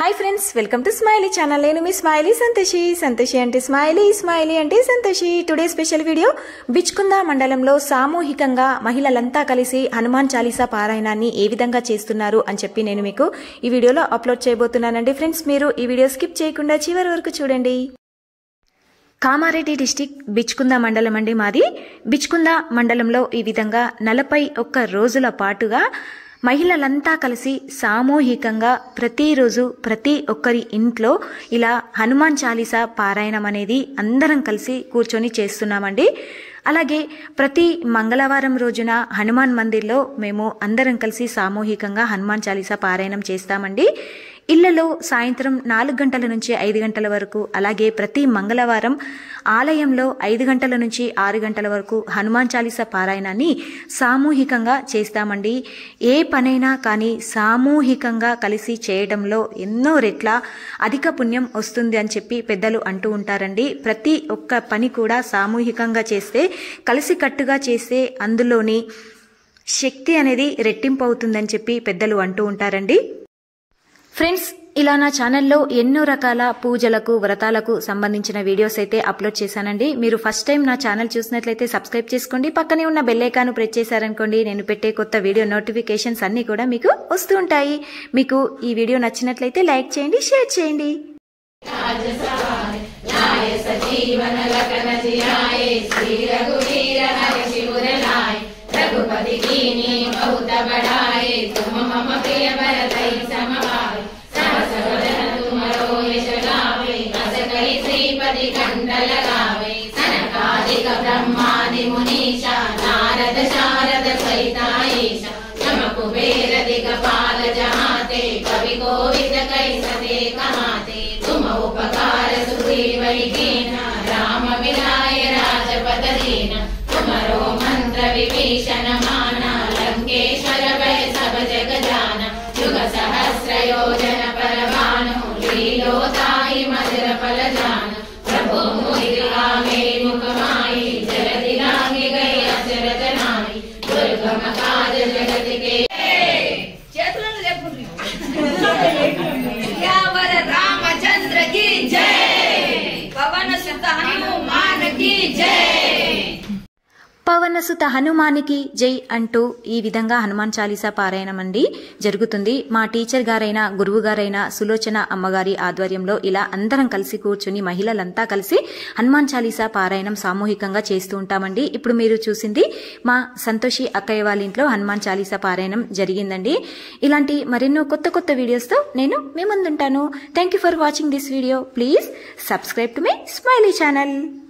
hi friends welcome to Smiley channel నేను మీ Smiley Santoshi అంటే స్మైలీ అంటే Santoshi today special video Bichkunda మండలంలో సామూహికంగా మహిళలంతా కలిసి హనుమాన్ చాలీసా పారాయణాన్ని ఏ విధంగా చేస్తున్నారు అని చెప్పి నేను మీకు ఈ వీడియోలో అప్లోడ్ చేయబోతున్నానండి ఫ్రెండ్స్ మీరు ఈ వీడియో స్కిప్ చేయకుండా చివరి వరకు చూడండి కామారెడ్డి డిస్ట్రిక్ట్ బిచ్కుంద మండలం అండి మాది బిచ్కుంద మండలంలో ఈ విధంగా 41 రోజుల పాటుగా మహిళలంతా కలిసి సామూహికంగా ప్రతిరోజు ప్రతి ఒక్కరి ఇంట్లో ఇలా హనుమాన్ చాలీసా పారాయణం అనేది అందరం కలిసి కూర్చొని చేస్తున్నామండి అలాగే ప్రతి మంగళవారం రోజున హనుమాన్ మందిర్లో మేము అందరం కలిసి సామూహికంగా హనుమాన్ చాలీసా పారాయణం చేస్తామండి ఇళ్లలో సాయంత్రం 4 గంటల నుంచి 5 గంటల వరకు అలాగే ప్రతి మంగళవారం ఆలయంలో 5 గంటల నుంచి 6 గంటల వరకు హనుమాన్ చాలీసా పారాయణాన్ని సామూహికంగా చేస్తామండి ఏ పనైనా కానీ సామూహికంగా కలిసి చేయడంలో ఎన్నో రెట్ల అధిక పుణ్యం వస్తుంది అని చెప్పి పెద్దలు అంటూ ఉంటారండి ప్రతి ఒక్క పని కూడా సామూహికంగా చేస్తే కలిసికట్టుగా చేస్తే అందులోని శక్తి అనేది రెట్టింపు అవుతుందని చెప్పి పెద్దలు అంటూ ఉంటారండి ఫ్రెండ్స్ ఇలా నా ఛానల్లో ఎన్నో రకాల పూజలకు వ్రతాలకు సంబంధించిన వీడియోస్ అయితే అప్లోడ్ చేశానండి మీరు ఫస్ట్ టైం నా ఛానల్ చూసినట్లయితే సబ్స్క్రైబ్ చేసుకోండి పక్కనే ఉన్న బెల్ ఐకాన్ ప్రెస్ చేశారనుకోండి నేను పెట్టే కొత్త వీడియో నోటిఫికేషన్స్ అన్ని కూడా మీకు వస్తూ ఉంటాయి మీకు ఈ వీడియో నచ్చినట్లయితే లైక్ చేయండి షేర్ చేయండి रघुपति कीनी बहुत बढ़ाए तुम मम प्रिय भरतई समभाए सहस वदन तुमरो यश गावे अस कहि श्रीपति कंठ लगावे सनकादिक ब्रह्मादि मुनीषा नारद शारद सहिता ईशा नम कुबेर दिगपाल जहाते कवि कोविद कहि सते कहाते तुम उपकार सुग्रीव कीना राम मिलाय राजपद दीना तुमरो मंत्र विभीषण माना लंकेश्वर भय सब जग जाना युग सहस्र योजन पर भानु लीलोताहि मधुर फल जान प्रभु मुद्रिका मेरी मुख माई जलधि लांघि गई अचरज नाई दुर्गम काज जगत के यावर रामचंद्र की जय पवन सुत हनुमान की जय పవనసుత హనుమానికి జై అంటూ ఈ విధంగా హనుమాన్ చాలీసా పారాయణం అండి జరుగుతుంది మా టీచర్ గారైన గురువు గారైన సులోచన అమ్మగారి ఆధ్వర్యంలో ఇలా అందరం కలిసి కూర్చుని మహిళలంతా కలిసి హనుమాన్ చాలీసా పారాయణం సామూహికంగా చేస్తూ ఉంటామండి ఇప్పుడు మీరు చూసింది మా సంతోషి అక్కయ్య వాళ్ళ ఇంట్లో హనుమాన్ చాలీసా పారాయణం జరిగిందండి ఇలాంటి మరెన్నో కొత్త వీడియోస్తో నేను మీ ముందుంటాను thank you for watching this video please subscribe to my smiley channel